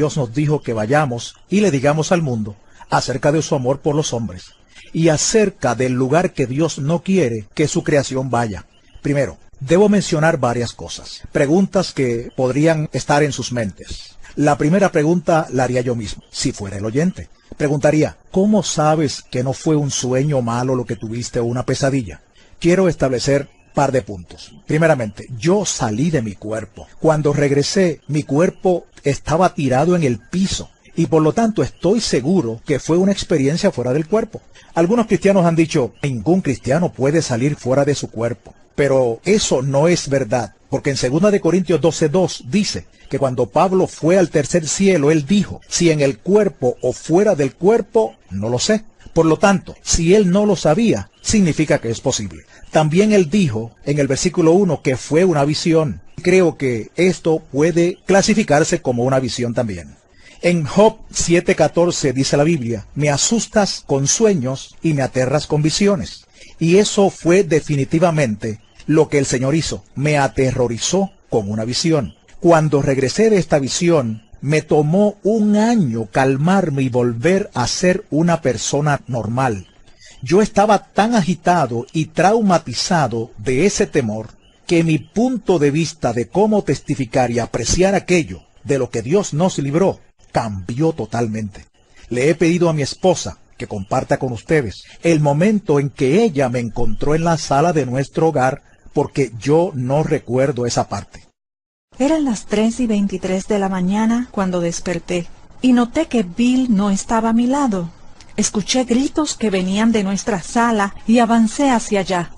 Dios nos dijo que vayamos y le digamos al mundo acerca de su amor por los hombres y acerca del lugar que Dios no quiere que su creación vaya. Primero, debo mencionar varias cosas, preguntas que podrían estar en sus mentes. La primera pregunta la haría yo mismo, si fuera el oyente. Preguntaría, ¿cómo sabes que no fue un sueño malo lo que tuviste o una pesadilla? Quiero establecer par de puntos. Primeramente, yo salí de mi cuerpo. Cuando regresé, mi cuerpo estaba tirado en el piso y por lo tanto estoy seguro que fue una experiencia fuera del cuerpo. Algunos cristianos han dicho, ningún cristiano puede salir fuera de su cuerpo. Pero eso no es verdad, porque en 2 de Corintios 12:2 dice que cuando Pablo fue al tercer cielo, él dijo, si en el cuerpo o fuera del cuerpo, no lo sé. Por lo tanto, si él no lo sabía, significa que es posible. También él dijo en el versículo 1 que fue una visión. Creo que esto puede clasificarse como una visión también. En Job 7:14 dice la Biblia, me asustas con sueños y me aterras con visiones. Y eso fue definitivamente lo que el Señor hizo. Me aterrorizó con una visión. Cuando regresé de esta visión, me tomó 1 año calmarme y volver a ser una persona normal. Yo estaba tan agitado y traumatizado de ese temor que mi punto de vista de cómo testificar y apreciar aquello de lo que Dios nos libró cambió totalmente. Le he pedido a mi esposa que comparta con ustedes el momento en que ella me encontró en la sala de nuestro hogar porque yo no recuerdo esa parte. Eran las 3:23 de la mañana cuando desperté y noté que Bill no estaba a mi lado. Escuché gritos que venían de nuestra sala y avancé hacia allá.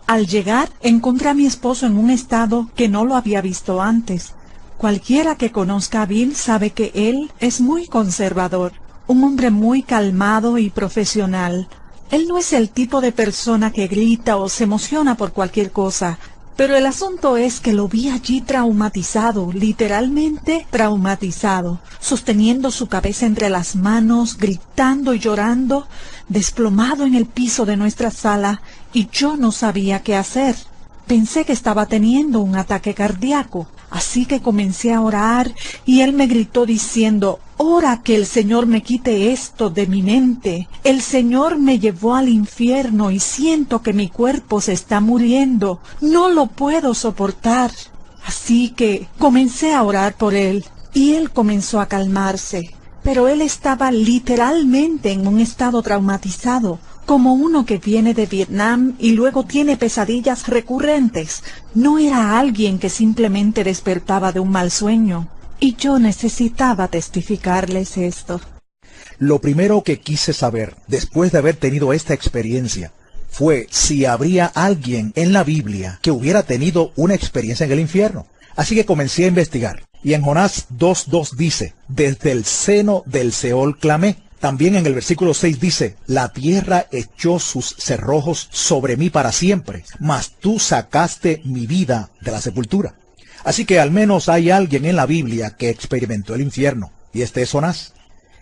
Al llegar, encontré a mi esposo en un estado que no lo había visto antes. Cualquiera que conozca a Bill sabe que él es muy conservador, un hombre muy calmado y profesional. Él no es el tipo de persona que grita o se emociona por cualquier cosa. Pero el asunto es que lo vi allí traumatizado, literalmente traumatizado, sosteniendo su cabeza entre las manos, gritando y llorando, desplomado en el piso de nuestra sala, y yo no sabía qué hacer. Pensé que estaba teniendo un ataque cardíaco, así que comencé a orar, y él me gritó diciendo, «Ora que el Señor me quite esto de mi mente. El Señor me llevó al infierno y siento que mi cuerpo se está muriendo. No lo puedo soportar». Así que comencé a orar por él, y él comenzó a calmarse. Pero él estaba literalmente en un estado traumatizado, como uno que viene de Vietnam y luego tiene pesadillas recurrentes. No era alguien que simplemente despertaba de un mal sueño. Y yo necesitaba testificarles esto. Lo primero que quise saber, después de haber tenido esta experiencia, fue si habría alguien en la Biblia que hubiera tenido una experiencia en el infierno. Así que comencé a investigar. Y en Jonás 2:2 dice, desde el seno del Seol clamé. También en el versículo 6 dice, la tierra echó sus cerrojos sobre mí para siempre, mas tú sacaste mi vida de la sepultura. Así que al menos hay alguien en la Biblia que experimentó el infierno, y este es Jonás.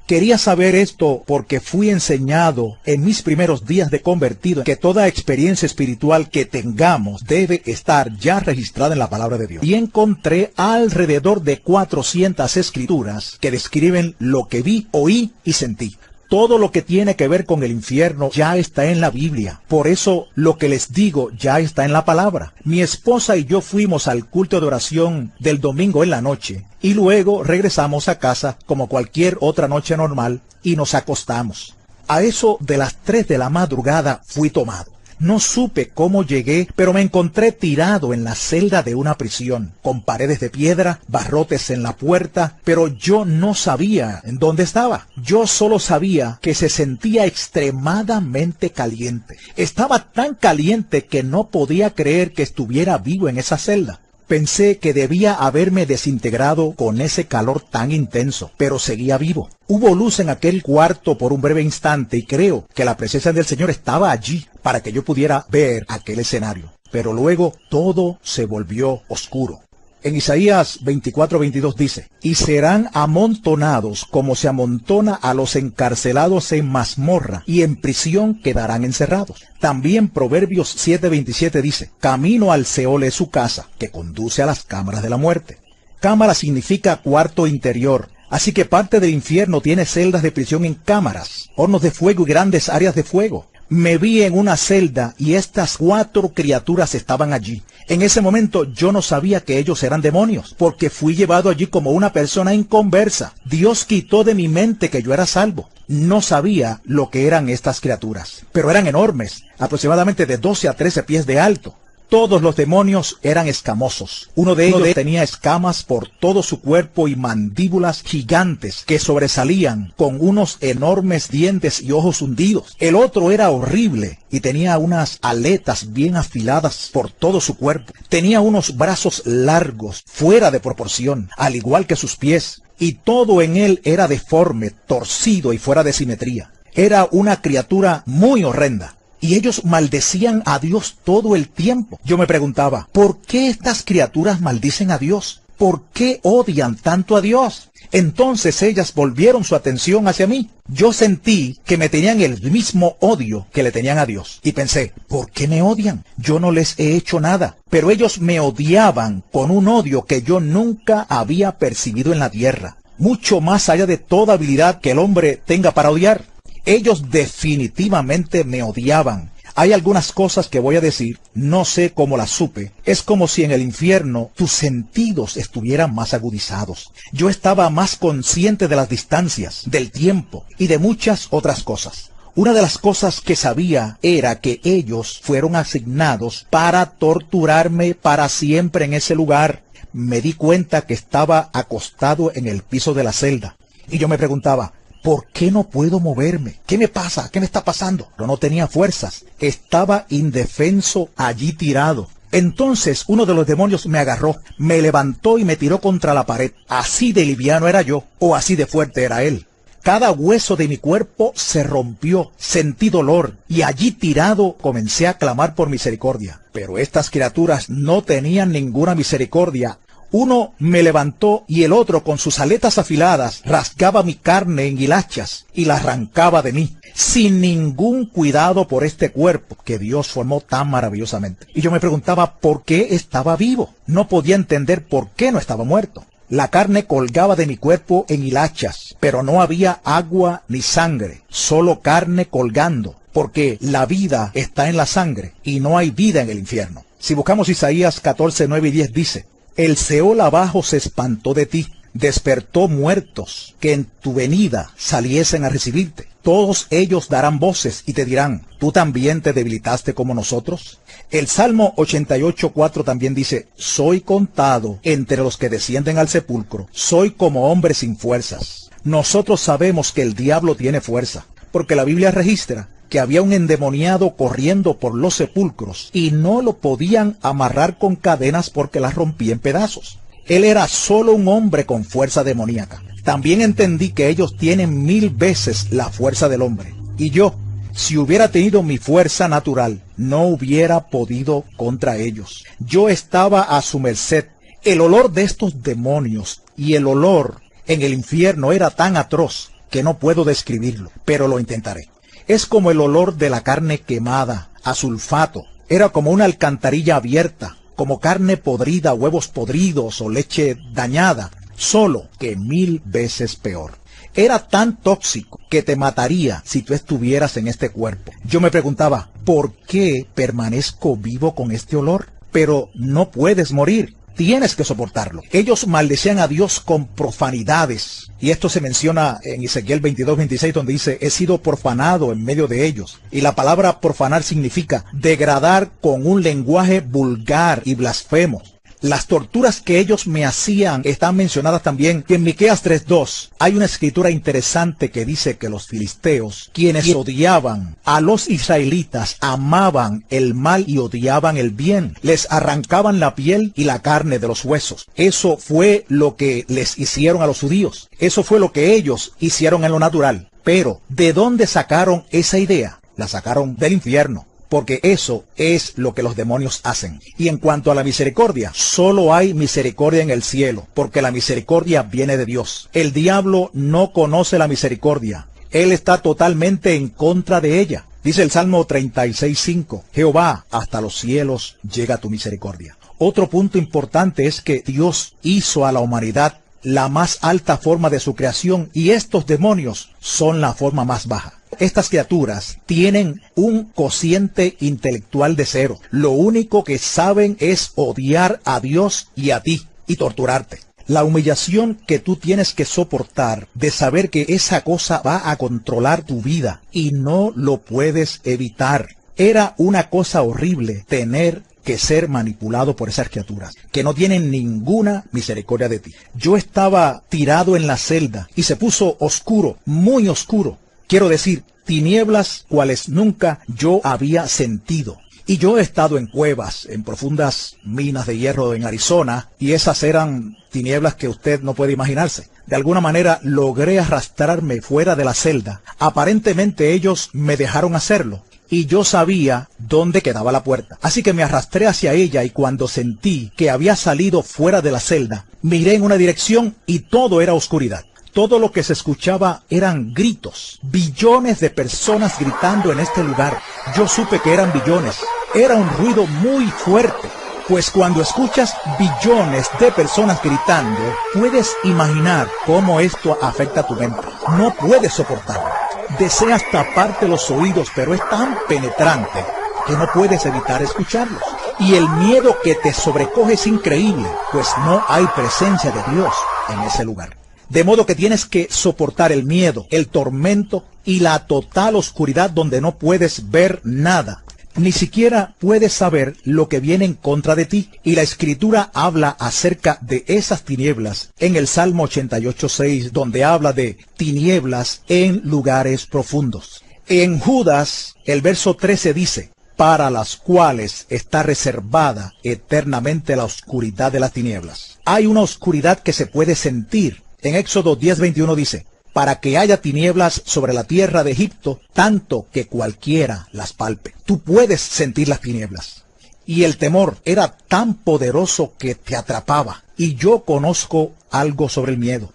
Quería saber esto porque fui enseñado en mis primeros días de convertido que toda experiencia espiritual que tengamos debe estar ya registrada en la palabra de Dios. Y encontré alrededor de 400 escrituras que describen lo que vi, oí y sentí. Todo lo que tiene que ver con el infierno ya está en la Biblia. Por eso lo que les digo ya está en la palabra. Mi esposa y yo fuimos al culto de oración del domingo en la noche y luego regresamos a casa como cualquier otra noche normal y nos acostamos. A eso de las 3 de la madrugada fui tomado. No supe cómo llegué, pero me encontré tirado en la celda de una prisión, con paredes de piedra, barrotes en la puerta, pero yo no sabía en dónde estaba. Yo solo sabía que se sentía extremadamente caliente. Estaba tan caliente que no podía creer que estuviera vivo en esa celda. Pensé que debía haberme desintegrado con ese calor tan intenso, pero seguía vivo. Hubo luz en aquel cuarto por un breve instante y creo que la presencia del Señor estaba allí para que yo pudiera ver aquel escenario. Pero luego todo se volvió oscuro. En Isaías 24:22 dice, y serán amontonados como se amontona a los encarcelados en mazmorra, y en prisión quedarán encerrados. También Proverbios 7:27 dice, camino al Seol es su casa, que conduce a las cámaras de la muerte. Cámara significa cuarto interior, Así que parte del infierno tiene celdas de prisión en cámaras, hornos de fuego y grandes áreas de fuego. Me vi en una celda y estas 4 criaturas estaban allí. En ese momento yo no sabía que ellos eran demonios, porque fui llevado allí como una persona inconversa. Dios quitó de mi mente que yo era salvo. No sabía lo que eran estas criaturas, pero eran enormes, aproximadamente de 12 a 13 pies de alto. Todos los demonios eran escamosos. Uno de ellos tenía escamas por todo su cuerpo y mandíbulas gigantes que sobresalían con unos enormes dientes y ojos hundidos. El otro era horrible y tenía unas aletas bien afiladas por todo su cuerpo. Tenía unos brazos largos, fuera de proporción, al igual que sus pies, y todo en él era deforme, torcido y fuera de simetría. Era una criatura muy horrenda. Y ellos maldecían a Dios todo el tiempo. Yo me preguntaba, ¿por qué estas criaturas maldicen a Dios? ¿Por qué odian tanto a Dios? Entonces ellas volvieron su atención hacia mí. Yo sentí que me tenían el mismo odio que le tenían a Dios. Y pensé, ¿por qué me odian? Yo no les he hecho nada. Pero ellos me odiaban con un odio que yo nunca había percibido en la tierra. Mucho más allá de toda habilidad que el hombre tenga para odiar. Ellos definitivamente me odiaban. Hay algunas cosas que voy a decir, no sé cómo las supe. Es como si en el infierno tus sentidos estuvieran más agudizados. Yo estaba más consciente de las distancias, del tiempo y de muchas otras cosas. Una de las cosas que sabía era que ellos fueron asignados para torturarme para siempre en ese lugar. Me di cuenta que estaba acostado en el piso de la celda. Y yo me preguntaba, ¿por qué no puedo moverme? ¿Qué me pasa? ¿Qué me está pasando? Pero no tenía fuerzas. Estaba indefenso allí tirado. Entonces uno de los demonios me agarró, me levantó y me tiró contra la pared. Así de liviano era yo, o así de fuerte era él. Cada hueso de mi cuerpo se rompió, sentí dolor, y allí tirado comencé a clamar por misericordia. Pero estas criaturas no tenían ninguna misericordia. Uno me levantó y el otro con sus aletas afiladas rasgaba mi carne en hilachas y la arrancaba de mí, sin ningún cuidado por este cuerpo que Dios formó tan maravillosamente. Y yo me preguntaba por qué estaba vivo. No podía entender por qué no estaba muerto. La carne colgaba de mi cuerpo en hilachas, pero no había agua ni sangre, solo carne colgando, porque la vida está en la sangre y no hay vida en el infierno. Si buscamos Isaías 14, 9 y 10 dice, el Seol abajo se espantó de ti, despertó muertos que en tu venida saliesen a recibirte. Todos ellos darán voces y te dirán, ¿tú también te debilitaste como nosotros? El Salmo 88:4 también dice, soy contado entre los que descienden al sepulcro, soy como hombre sin fuerzas. Nosotros sabemos que el diablo tiene fuerza, porque la Biblia registra que había un endemoniado corriendo por los sepulcros y no lo podían amarrar con cadenas porque las rompía en pedazos. Él era solo un hombre con fuerza demoníaca. También entendí que ellos tienen 1000 veces la fuerza del hombre. Y yo, si hubiera tenido mi fuerza natural, no hubiera podido contra ellos. Yo estaba a su merced. El olor de estos demonios y el olor en el infierno era tan atroz que no puedo describirlo, pero lo intentaré. Es como el olor de la carne quemada, a sulfato. Era como una alcantarilla abierta, como carne podrida, huevos podridos o leche dañada, solo que 1000 veces peor. Era tan tóxico que te mataría si tú estuvieras en este cuerpo. Yo me preguntaba, ¿por qué permanezco vivo con este olor? Pero no puedes morir. Tienes que soportarlo. Ellos maldecían a Dios con profanidades. Y esto se menciona en Ezequiel 22:26, donde dice, he sido profanado en medio de ellos. Y la palabra profanar significa degradar con un lenguaje vulgar y blasfemo. Las torturas que ellos me hacían están mencionadas también en Miqueas 3:2. Hay una escritura interesante que dice que los filisteos, quienes odiaban a los israelitas, amaban el mal y odiaban el bien. Les arrancaban la piel y la carne de los huesos. Eso fue lo que les hicieron a los judíos. Eso fue lo que ellos hicieron en lo natural. Pero, ¿de dónde sacaron esa idea? La sacaron del infierno. Porque eso es lo que los demonios hacen. Y en cuanto a la misericordia, solo hay misericordia en el cielo, porque la misericordia viene de Dios. El diablo no conoce la misericordia. Él está totalmente en contra de ella. Dice el Salmo 36:5, Jehová, hasta los cielos llega tu misericordia. Otro punto importante es que Dios hizo a la humanidad la más alta forma de su creación y estos demonios son la forma más baja. Estas criaturas tienen un cociente intelectual de 0. Lo único que saben es odiar a Dios y a ti y torturarte. La humillación que tú tienes que soportar de saber que esa cosa va a controlar tu vida y no lo puedes evitar. Era una cosa horrible tener que ser manipulado por esas criaturas, que no tienen ninguna misericordia de ti. Yo estaba tirado en la celda y se puso oscuro, muy oscuro. Quiero decir, tinieblas cuales nunca yo había sentido. Y yo he estado en cuevas, en profundas minas de hierro en Arizona, y esas eran tinieblas que usted no puede imaginarse. De alguna manera logré arrastrarme fuera de la celda. Aparentemente ellos me dejaron hacerlo, y yo sabía dónde quedaba la puerta. Así que me arrastré hacia ella y cuando sentí que había salido fuera de la celda, miré en una dirección y todo era oscuridad. Todo lo que se escuchaba eran gritos, billones de personas gritando en este lugar. Yo supe que eran billones. Era un ruido muy fuerte, pues cuando escuchas billones de personas gritando, puedes imaginar cómo esto afecta a tu mente. No puedes soportarlo. Deseas taparte los oídos, pero es tan penetrante que no puedes evitar escucharlos. Y el miedo que te sobrecoge es increíble, pues no hay presencia de Dios en ese lugar. De modo que tienes que soportar el miedo, el tormento y la total oscuridad donde no puedes ver nada. Ni siquiera puedes saber lo que viene en contra de ti. Y la Escritura habla acerca de esas tinieblas en el Salmo 88:6, donde habla de tinieblas en lugares profundos. En Judas, el verso 13 dice, para las cuales está reservada eternamente la oscuridad de las tinieblas. Hay una oscuridad que se puede sentir. En Éxodo 10:21 dice, para que haya tinieblas sobre la tierra de Egipto, tanto que cualquiera las palpe. Tú puedes sentir las tinieblas. Y el temor era tan poderoso que te atrapaba. Y yo conozco algo sobre el miedo.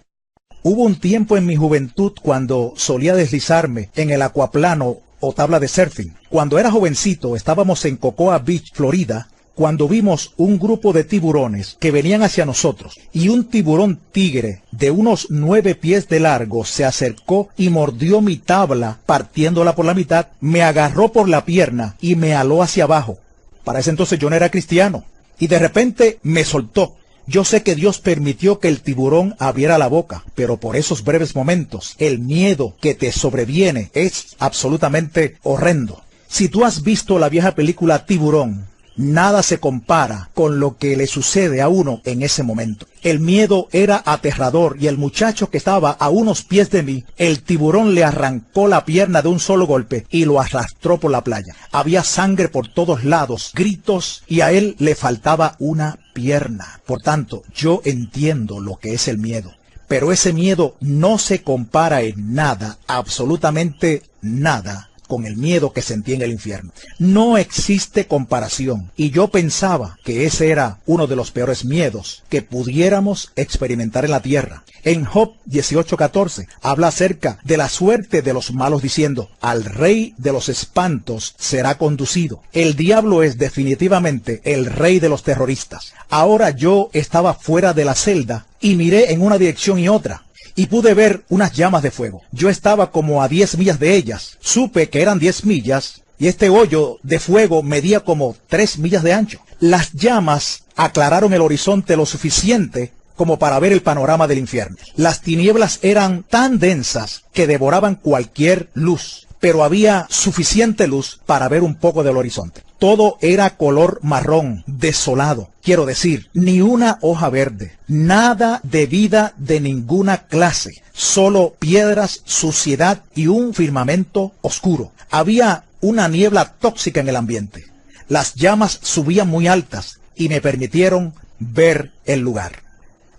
Hubo un tiempo en mi juventud cuando solía deslizarme en el acuaplano o tabla de surfing. Cuando era jovencito, estábamos en Cocoa Beach, Florida, cuando vimos un grupo de tiburones que venían hacia nosotros, y un tiburón tigre de unos 9 pies de largo se acercó y mordió mi tabla partiéndola por la mitad, me agarró por la pierna y me aló hacia abajo. Para ese entonces yo no era cristiano, y de repente me soltó. Yo sé que Dios permitió que el tiburón abriera la boca, pero por esos breves momentos, el miedo que te sobreviene es absolutamente horrendo. Si tú has visto la vieja película Tiburón, nada se compara con lo que le sucede a uno en ese momento. El miedo era aterrador y el muchacho que estaba a unos pies de mí, el tiburón le arrancó la pierna de un solo golpe y lo arrastró por la playa. Había sangre por todos lados, gritos y a él le faltaba una pierna. Por tanto, yo entiendo lo que es el miedo. Pero ese miedo no se compara en nada, absolutamente nada, con el miedo que sentí en el infierno. No existe comparación. Y yo pensaba que ese era uno de los peores miedos que pudiéramos experimentar en la tierra. En Job 18:14 habla acerca de la suerte de los malos diciendo, al rey de los espantos será conducido. El diablo es definitivamente el rey de los terroristas. Ahora yo estaba fuera de la celda y miré en una dirección y otra. Y pude ver unas llamas de fuego. Yo estaba como a 10 millas de ellas. Supe que eran 10 millas y este hoyo de fuego medía como 3 millas de ancho. Las llamas aclararon el horizonte lo suficiente como para ver el panorama del infierno. Las tinieblas eran tan densas que devoraban cualquier luz, pero había suficiente luz para ver un poco del horizonte. Todo era color marrón, desolado. Quiero decir, ni una hoja verde, nada de vida de ninguna clase, solo piedras, suciedad y un firmamento oscuro. Había una niebla tóxica en el ambiente. Las llamas subían muy altas y me permitieron ver el lugar.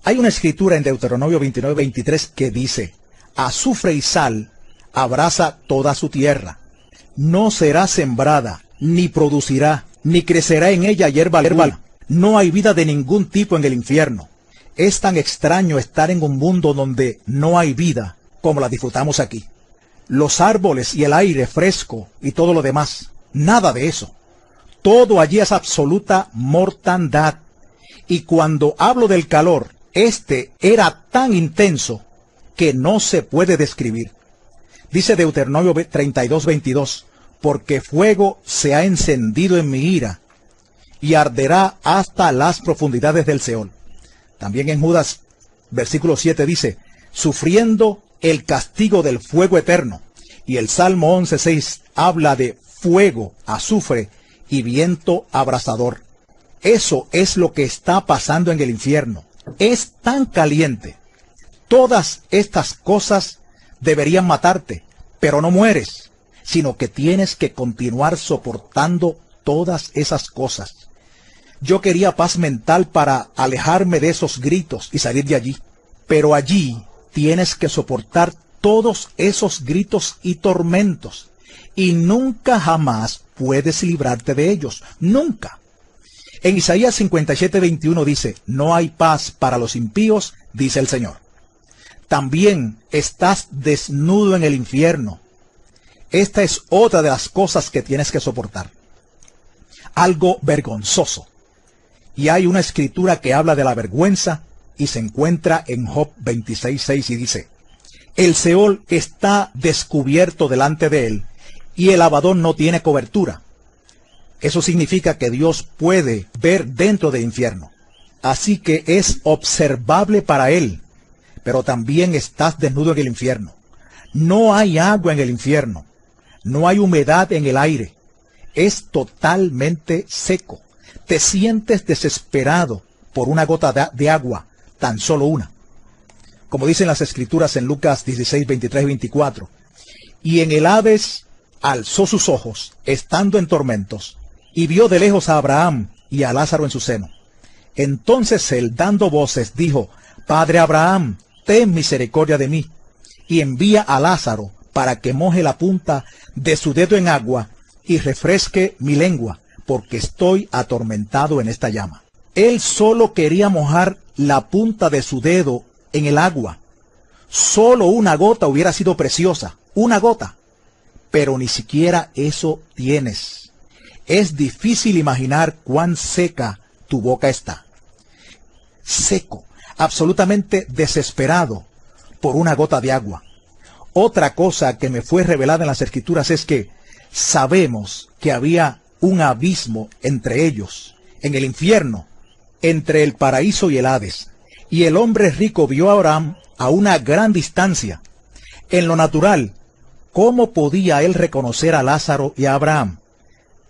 Hay una escritura en Deuteronomio 29:23 que dice, azufre y sal abraza toda su tierra. No será sembrada, ni producirá, ni crecerá en ella hierba alguna. No hay vida de ningún tipo en el infierno. Es tan extraño estar en un mundo donde no hay vida como la disfrutamos aquí. Los árboles y el aire fresco y todo lo demás, nada de eso. Todo allí es absoluta mortandad. Y cuando hablo del calor, Este era tan intenso que no se puede describir. Dice Deuteronomio 32:22, porque fuego se ha encendido en mi ira, y arderá hasta las profundidades del Seol. También en Judas, versículo 7 dice, sufriendo el castigo del fuego eterno. Y el Salmo 11:6 habla de fuego, azufre y viento abrasador. Eso es lo que está pasando en el infierno. Es tan caliente. Todas estas cosas deberían matarte, pero no mueres, sino que tienes que continuar soportando todas esas cosas. Yo quería paz mental para alejarme de esos gritos y salir de allí, pero allí tienes que soportar todos esos gritos y tormentos, y nunca jamás puedes librarte de ellos, nunca. En Isaías 57:21 dice, no hay paz para los impíos, dice el Señor. También estás desnudo en el infierno. Esta es otra de las cosas que tienes que soportar. Algo vergonzoso. Y hay una escritura que habla de la vergüenza y se encuentra en Job 26:6 y dice, el Seol está descubierto delante de él y el Abadón no tiene cobertura. Eso significa que Dios puede ver dentro del infierno. Así que es observable para él, pero también estás desnudo en el infierno. No hay agua en el infierno. No hay humedad en el aire. Es totalmente seco. Te sientes desesperado por una gota de agua, tan solo una. Como dicen las escrituras en Lucas 16:23-24. Y en el Hades alzó sus ojos, estando en tormentos, y vio de lejos a Abraham y a Lázaro en su seno. Entonces él, dando voces, dijo, Padre Abraham, ten misericordia de mí, y envía a Lázaro para que moje la punta de su dedo en agua y refresque mi lengua, porque estoy atormentado en esta llama. Él solo quería mojar la punta de su dedo en el agua. Solo una gota hubiera sido preciosa, una gota. Pero ni siquiera eso tienes. Es difícil imaginar cuán seca tu boca está. Seco, absolutamente desesperado por una gota de agua. Otra cosa que me fue revelada en las escrituras es que sabemos que había un abismo entre ellos, en el infierno, entre el paraíso y el Hades. Y el hombre rico vio a Abraham a una gran distancia. En lo natural, ¿cómo podía él reconocer a Lázaro y a Abraham?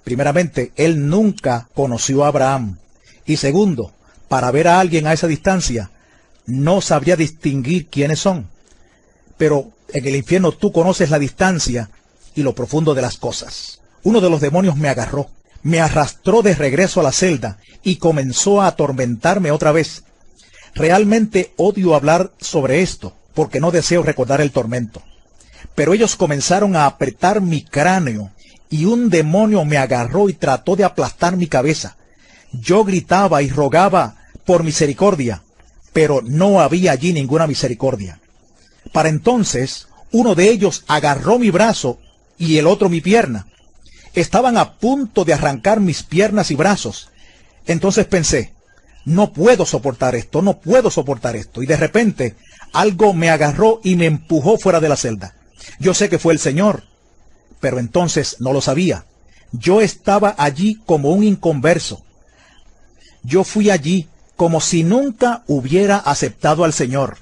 Primeramente, él nunca conoció a Abraham. Y segundo, para ver a alguien a esa distancia, no sabría distinguir quiénes son. Pero en el infierno tú conoces la distancia y lo profundo de las cosas. Uno de los demonios me agarró, me arrastró de regreso a la celda y comenzó a atormentarme otra vez. Realmente odio hablar sobre esto, porque no deseo recordar el tormento. Pero ellos comenzaron a apretar mi cráneo, y un demonio me agarró y trató de aplastar mi cabeza. Yo gritaba y rogaba por misericordia, pero no había allí ninguna misericordia. Para entonces, uno de ellos agarró mi brazo y el otro mi pierna. Estaban a punto de arrancar mis piernas y brazos. Entonces pensé, no puedo soportar esto, no puedo soportar esto. Y de repente, algo me agarró y me empujó fuera de la celda. Yo sé que fue el Señor, pero entonces no lo sabía. Yo estaba allí como un inconverso. Yo fui allí como si nunca hubiera aceptado al Señor.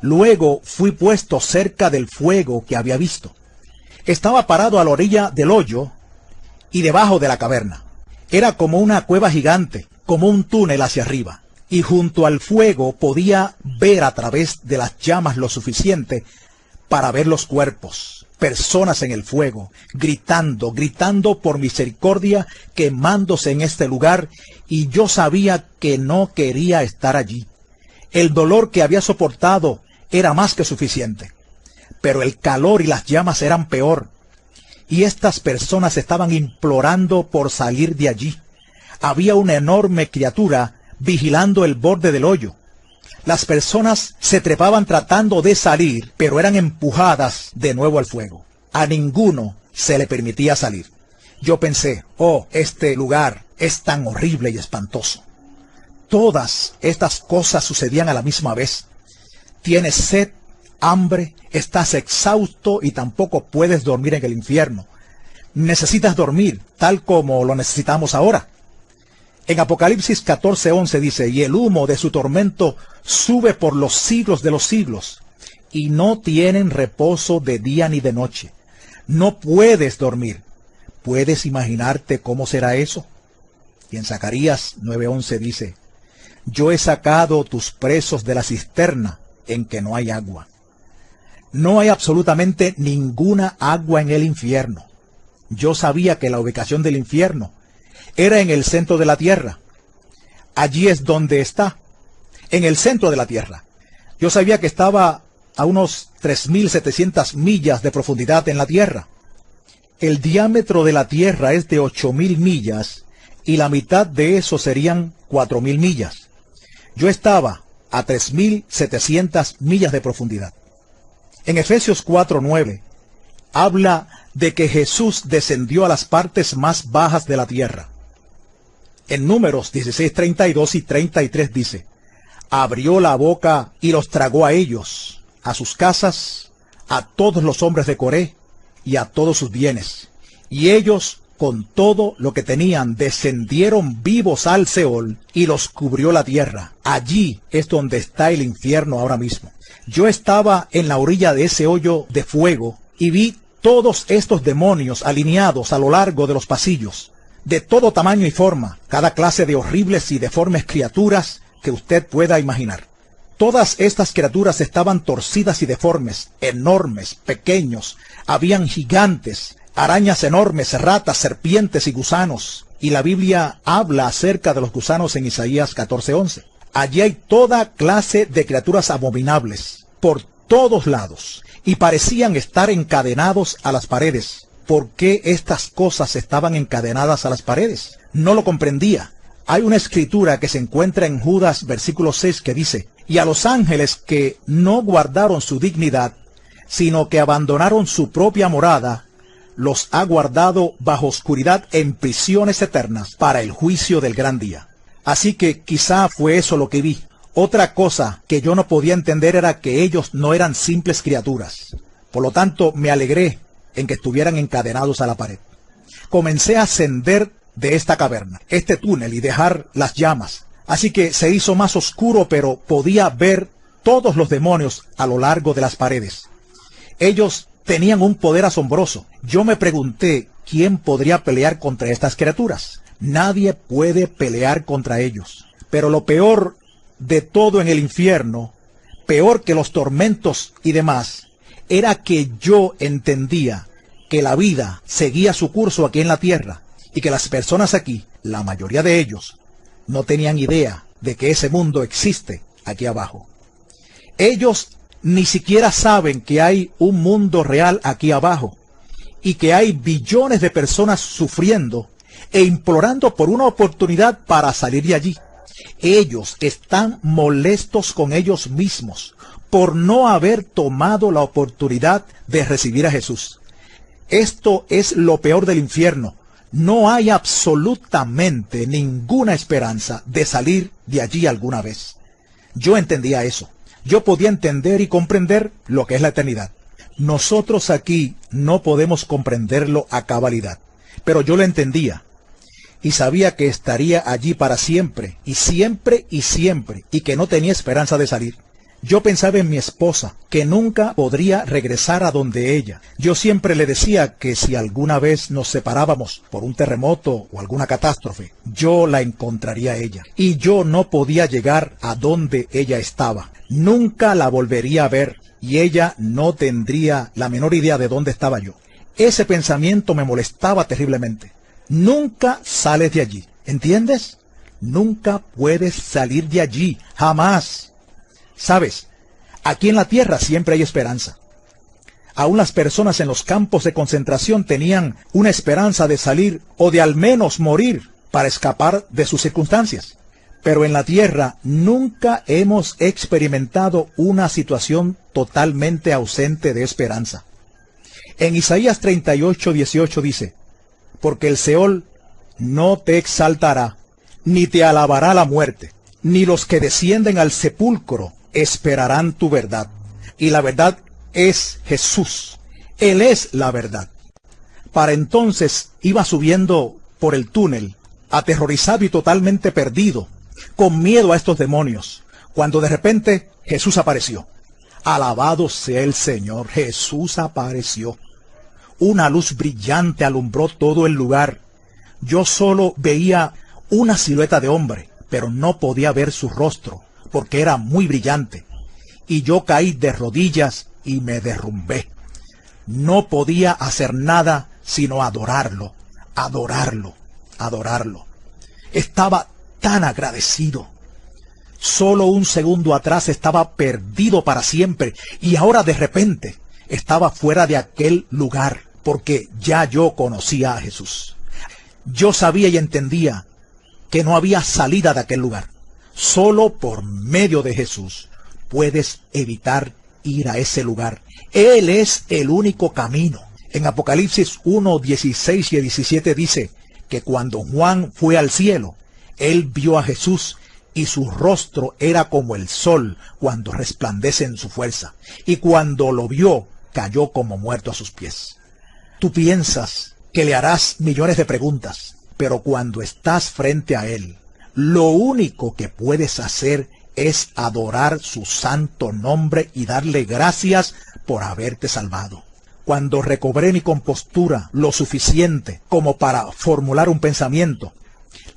Luego fui puesto cerca del fuego que había visto. Estaba parado a la orilla del hoyo y debajo de la caverna. Era como una cueva gigante, como un túnel hacia arriba. Y junto al fuego podía ver a través de las llamas lo suficiente para ver los cuerpos, personas en el fuego, gritando por misericordia, quemándose en este lugar, y yo sabía que no quería estar allí. El dolor que había soportado era más que suficiente, pero el calor y las llamas eran peor, y estas personas estaban implorando por salir de allí. Había una enorme criatura vigilando el borde del hoyo. Las personas se trepaban tratando de salir, pero eran empujadas de nuevo al fuego. A ninguno se le permitía salir. Yo pensé, oh, este lugar es tan horrible y espantoso. todas estas cosas sucedían a la misma vez. Tienes sed, hambre, estás exhausto y tampoco puedes dormir en el infierno. Necesitas dormir, tal como lo necesitamos ahora. En Apocalipsis 14:11 dice, y el humo de su tormento sube por los siglos de los siglos, y no tienen reposo de día ni de noche. No puedes dormir. ¿Puedes imaginarte cómo será eso? Y en Zacarías 9:11 dice, yo he sacado tus presos de la cisterna en que no hay agua. No hay absolutamente ninguna agua en el infierno. Yo sabía que la ubicación del infierno era en el centro de la tierra. Allí es donde está, en el centro de la tierra. Yo sabía que estaba a unos 3.700 millas de profundidad en la tierra. El diámetro de la tierra es de 8.000 millas y la mitad de eso serían 4.000 millas. Yo estaba a 3.700 millas de profundidad. En Efesios 4:9 habla de que Jesús descendió a las partes más bajas de la tierra. En Números 16:32 y 33 dice, abrió la boca y los tragó a ellos, a sus casas, a todos los hombres de Coré y a todos sus bienes. Y ellos, con todo lo que tenían, descendieron vivos al Seol y los cubrió la tierra. Allí es donde está el infierno ahora mismo. Yo estaba en la orilla de ese hoyo de fuego y vi todos estos demonios alineados a lo largo de los pasillos, de todo tamaño y forma, cada clase de horribles y deformes criaturas que usted pueda imaginar. Todas estas criaturas estaban torcidas y deformes, enormes, pequeños, habían gigantes, arañas enormes, ratas, serpientes y gusanos. Y la Biblia habla acerca de los gusanos en Isaías 14:11. Allí hay toda clase de criaturas abominables, por todos lados, y parecían estar encadenados a las paredes. ¿Por qué estas cosas estaban encadenadas a las paredes? No lo comprendía. Hay una escritura que se encuentra en Judas versículo 6 que dice, y a los ángeles que no guardaron su dignidad, sino que abandonaron su propia morada, los ha guardado bajo oscuridad en prisiones eternas para el juicio del gran día. Así que quizá fue eso lo que vi. Otra cosa que yo no podía entender era que ellos no eran simples criaturas. Por lo tanto, me alegré en que estuvieran encadenados a la pared. Comencé a ascender de esta caverna, este túnel, y dejar las llamas. Así que se hizo más oscuro, pero podía ver todos los demonios a lo largo de las paredes. Ellos tenían un poder asombroso. Yo me pregunté, ¿quién podría pelear contra estas criaturas? Nadie puede pelear contra ellos. Pero lo peor de todo en el infierno, peor que los tormentos y demás, era que yo entendía que la vida seguía su curso aquí en la tierra y que las personas aquí, la mayoría de ellos, no tenían idea de que ese mundo existe aquí abajo. Ellos ni siquiera saben que hay un mundo real aquí abajo y que hay billones de personas sufriendo e implorando por una oportunidad para salir de allí. Ellos están molestos con ellos mismos por no haber tomado la oportunidad de recibir a Jesús. Esto es lo peor del infierno. No hay absolutamente ninguna esperanza de salir de allí alguna vez. Yo entendía eso. Yo podía entender y comprender lo que es la eternidad. Nosotros aquí no podemos comprenderlo a cabalidad, pero yo lo entendía. Y sabía que estaría allí para siempre, y siempre, y siempre, y que no tenía esperanza de salir. Yo pensaba en mi esposa, que nunca podría regresar a donde ella. Yo siempre le decía que si alguna vez nos separábamos por un terremoto o alguna catástrofe, yo la encontraría a ella. Y yo no podía llegar a donde ella estaba. Nunca la volvería a ver, y ella no tendría la menor idea de dónde estaba yo. Ese pensamiento me molestaba terriblemente. Nunca sales de allí, ¿entiendes? Nunca puedes salir de allí, jamás. ¿Sabes? Aquí en la tierra siempre hay esperanza. Aún las personas en los campos de concentración tenían una esperanza de salir o de al menos morir para escapar de sus circunstancias. Pero en la tierra nunca hemos experimentado una situación totalmente ausente de esperanza. En Isaías 38:18 dice, porque el Seol no te exaltará, ni te alabará la muerte. ni los que descienden al sepulcro esperarán tu verdad. Y la verdad es Jesús. Él es la verdad. Para entonces iba subiendo por el túnel, aterrorizado y totalmente perdido, con miedo a estos demonios, cuando de repente Jesús apareció. Alabado sea el Señor, Jesús apareció. Una luz brillante alumbró todo el lugar. Yo solo veía una silueta de hombre, pero no podía ver su rostro, porque era muy brillante. Y yo caí de rodillas y me derrumbé. No podía hacer nada sino adorarlo, adorarlo, adorarlo. Estaba tan agradecido. Solo un segundo atrás estaba perdido para siempre y ahora de repente estaba fuera de aquel lugar porque ya yo conocía a Jesús. Yo sabía y entendía que no había salida de aquel lugar. Solo por medio de Jesús puedes evitar ir a ese lugar. Él es el único camino. En Apocalipsis 1, 16 y 17 dice que cuando Juan fue al cielo, él vio a Jesús y su rostro era como el sol cuando resplandece en su fuerza. Y cuando lo vio, cayó como muerto a sus pies. Tú piensas que le harás millones de preguntas, pero cuando estás frente a él, lo único que puedes hacer es adorar su santo nombre y darle gracias por haberte salvado. Cuando recobré mi compostura lo suficiente como para formular un pensamiento,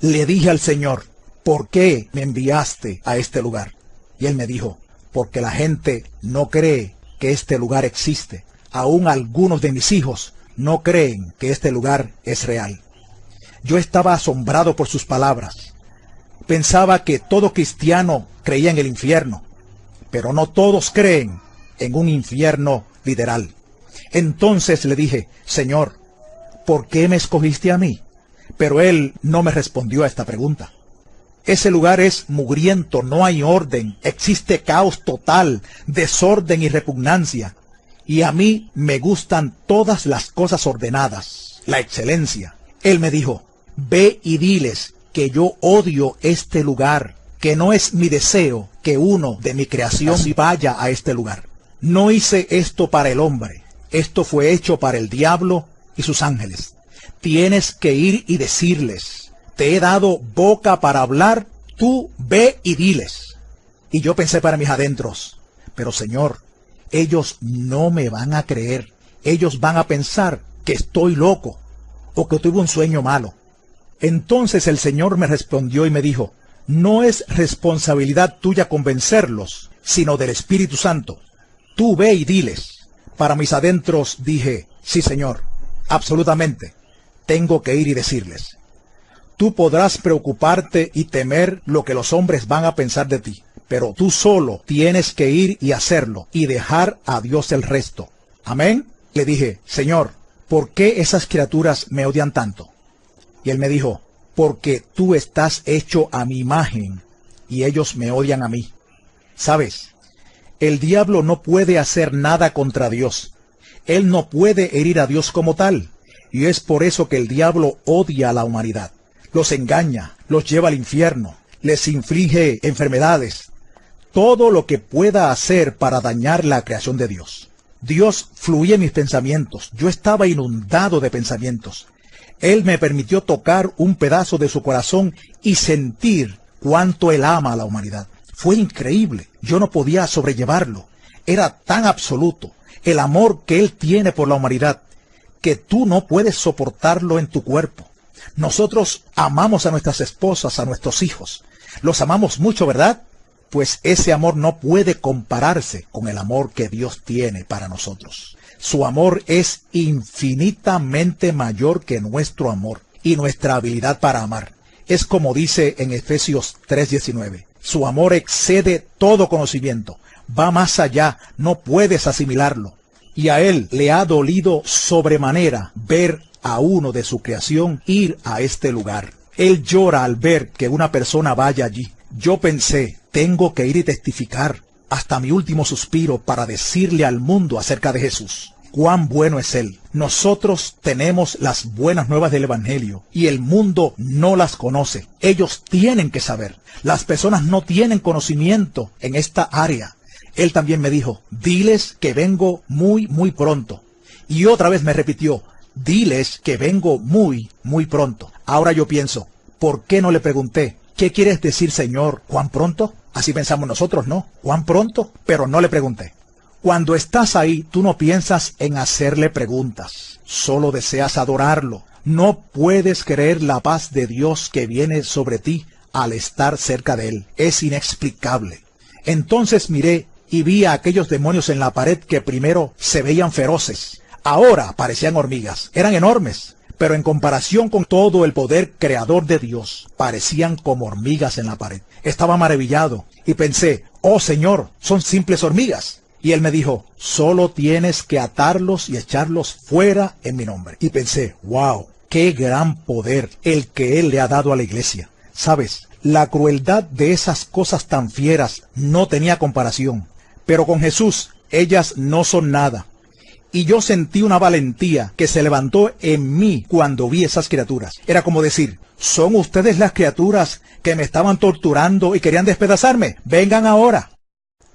le dije al Señor, ¿por qué me enviaste a este lugar? Y él me dijo, porque la gente no cree que este lugar existe. Aún algunos de mis hijos no creen que este lugar es real. Yo estaba asombrado por sus palabras. Pensaba que todo cristiano creía en el infierno, pero no todos creen en un infierno literal. Entonces le dije, Señor, ¿por qué me escogiste a mí? Pero él no me respondió a esta pregunta. Ese lugar es mugriento, no hay orden, existe caos total, desorden y repugnancia. Y a mí me gustan todas las cosas ordenadas, la excelencia. Él me dijo, ve y diles que yo odio este lugar, que no es mi deseo que uno de mi creación vaya a este lugar. No hice esto para el hombre, esto fue hecho para el diablo y sus ángeles. Tienes que ir y decirles, te he dado boca para hablar, tú ve y diles. Y yo pensé para mis adentros, pero Señor, ellos no me van a creer. Ellos van a pensar que estoy loco o que tuve un sueño malo. Entonces el Señor me respondió y me dijo, no es responsabilidad tuya convencerlos, sino del Espíritu Santo. Tú ve y diles. Para mis adentros dije, sí Señor, absolutamente, tengo que ir y decirles. Tú podrás preocuparte y temer lo que los hombres van a pensar de ti, pero tú solo tienes que ir y hacerlo y dejar a Dios el resto. Amén. Le dije, Señor, ¿por qué esas criaturas me odian tanto? Y él me dijo, porque tú estás hecho a mi imagen y ellos me odian a mí. ¿Sabes? El diablo no puede hacer nada contra Dios. Él no puede herir a Dios como tal. Y es por eso que el diablo odia a la humanidad. Los engaña, los lleva al infierno, les inflige enfermedades. Todo lo que pueda hacer para dañar la creación de Dios. Dios fluía en mis pensamientos. Yo estaba inundado de pensamientos. Él me permitió tocar un pedazo de su corazón y sentir cuánto Él ama a la humanidad. Fue increíble. Yo no podía sobrellevarlo. Era tan absoluto el amor que Él tiene por la humanidad que tú no puedes soportarlo en tu cuerpo. Nosotros amamos a nuestras esposas, a nuestros hijos. Los amamos mucho, ¿verdad? Pues ese amor no puede compararse con el amor que Dios tiene para nosotros. Su amor es infinitamente mayor que nuestro amor y nuestra habilidad para amar. Es como dice en Efesios 3:19. Su amor excede todo conocimiento. Va más allá, no puedes asimilarlo. Y a Él le ha dolido sobremanera ver a uno de su creación ir a este lugar. Él llora al ver que una persona vaya allí. Yo pensé, tengo que ir y testificar hasta mi último suspiro para decirle al mundo acerca de Jesús. cuán bueno es Él. Nosotros tenemos las buenas nuevas del Evangelio y el mundo no las conoce. Ellos tienen que saber. Las personas no tienen conocimiento en esta área. Él también me dijo, diles que vengo muy pronto. Y otra vez me repitió, diles que vengo muy pronto. Ahora yo pienso, ¿por qué no le pregunté? ¿Qué quieres decir, Señor? ¿Cuán pronto? Así pensamos nosotros, ¿no? ¿Cuán pronto? Pero no le pregunté. Cuando estás ahí, tú no piensas en hacerle preguntas. Solo deseas adorarlo. No puedes creer la paz de Dios que viene sobre ti al estar cerca de Él. Es inexplicable. Entonces miré y vi a aquellos demonios en la pared que primero se veían feroces. Ahora parecían hormigas. Eran enormes. Pero en comparación con todo el poder creador de Dios, parecían como hormigas en la pared. Estaba maravillado y pensé, oh Señor, son simples hormigas. Y Él me dijo, solo tienes que atarlos y echarlos fuera en mi nombre. Y pensé, wow, qué gran poder el que Él le ha dado a la iglesia. ¿Sabes? La crueldad de esas cosas tan fieras no tenía comparación. Pero con Jesús, ellas no son nada. Y yo sentí una valentía que se levantó en mí cuando vi esas criaturas. Era como decir, ¿son ustedes las criaturas que me estaban torturando y querían despedazarme? Vengan ahora.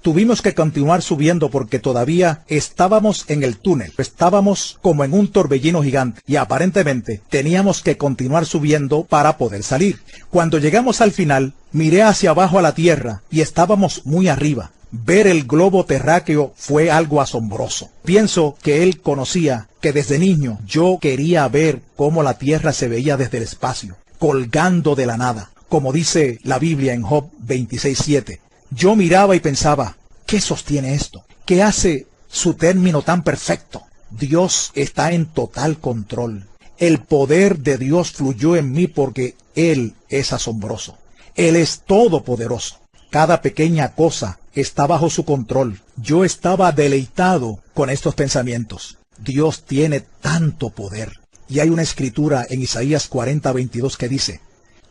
Tuvimos que continuar subiendo porque todavía estábamos en el túnel. Estábamos como en un torbellino gigante y aparentemente teníamos que continuar subiendo para poder salir. Cuando llegamos al final, miré hacia abajo a la tierra y estábamos muy arriba. Ver el globo terráqueo fue algo asombroso. Pienso que Él conocía que desde niño yo quería ver cómo la tierra se veía desde el espacio, colgando de la nada, como dice la Biblia en Job 26:7. Yo miraba y pensaba, ¿qué sostiene esto? ¿Qué hace su término tan perfecto? Dios está en total control. El poder de Dios fluyó en mí porque Él es asombroso. Él es todopoderoso. Cada pequeña cosa está bajo su control. Yo estaba deleitado con estos pensamientos. Dios tiene tanto poder. Y hay una escritura en Isaías 40:22 que dice,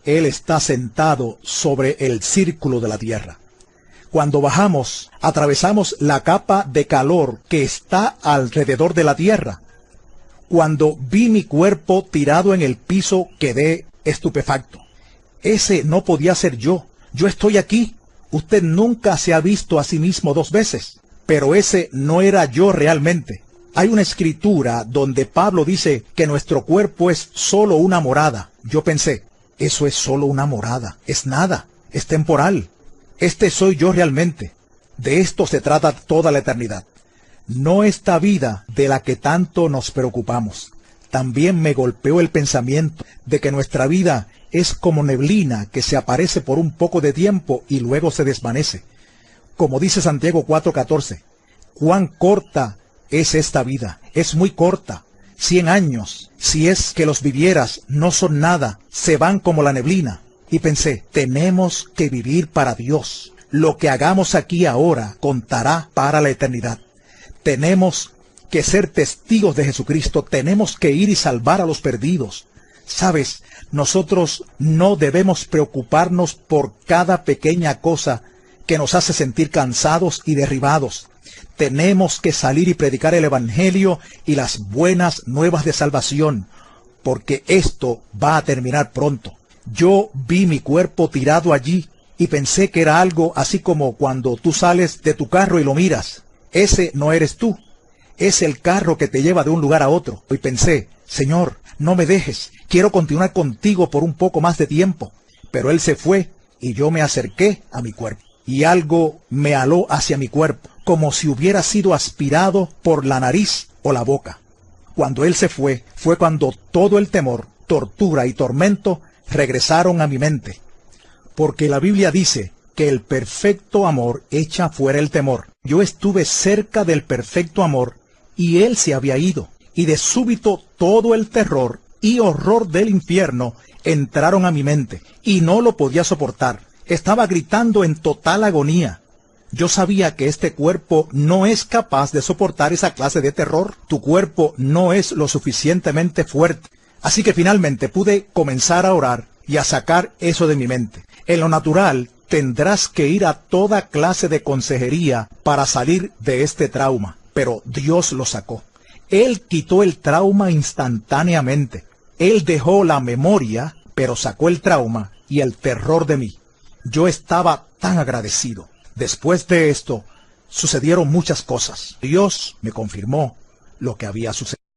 Él está sentado sobre el círculo de la tierra. Cuando bajamos, atravesamos la capa de calor que está alrededor de la tierra. Cuando vi mi cuerpo tirado en el piso, quedé estupefacto. Ese no podía ser yo. Yo estoy aquí. Usted nunca se ha visto a sí mismo dos veces. Pero ese no era yo realmente. Hay una escritura donde Pablo dice que nuestro cuerpo es solo una morada. Yo pensé, eso es solo una morada. Es nada. Es temporal. Este soy yo realmente. De esto se trata toda la eternidad. No esta vida de la que tanto nos preocupamos. También me golpeó el pensamiento de que nuestra vida es como neblina que se aparece por un poco de tiempo y luego se desvanece. Como dice Santiago 4:14, cuán corta es esta vida. Es muy corta. 100 años, si es que los vivieras, no son nada. Se van como la neblina. Y pensé, tenemos que vivir para Dios. Lo que hagamos aquí ahora contará para la eternidad. Tenemos que ser testigos de Jesucristo. Tenemos que ir y salvar a los perdidos. Sabes, nosotros no debemos preocuparnos por cada pequeña cosa que nos hace sentir cansados y derribados. Tenemos que salir y predicar el Evangelio y las buenas nuevas de salvación, porque esto va a terminar pronto. Yo vi mi cuerpo tirado allí y pensé que era algo así como cuando tú sales de tu carro y lo miras. Ese no eres tú. Es el carro que te lleva de un lugar a otro. Y pensé, Señor, no me dejes. Quiero continuar contigo por un poco más de tiempo. Pero Él se fue y yo me acerqué a mi cuerpo. Y algo me aló hacia mi cuerpo, como si hubiera sido aspirado por la nariz o la boca. Cuando Él se fue, fue cuando todo el temor, tortura y tormento regresaron a mi mente, porque la Biblia dice que el perfecto amor echa fuera el temor. Yo estuve cerca del perfecto amor y Él se había ido, y de súbito todo el terror y horror del infierno entraron a mi mente, y no lo podía soportar. Estaba gritando en total agonía. Yo sabía que este cuerpo no es capaz de soportar esa clase de terror. Tu cuerpo no es lo suficientemente fuerte. Así que finalmente pude comenzar a orar y a sacar eso de mi mente. En lo natural, tendrás que ir a toda clase de consejería para salir de este trauma, pero Dios lo sacó. Él quitó el trauma instantáneamente. Él dejó la memoria, pero sacó el trauma y el terror de mí. Yo estaba tan agradecido. Después de esto, sucedieron muchas cosas. Dios me confirmó lo que había sucedido.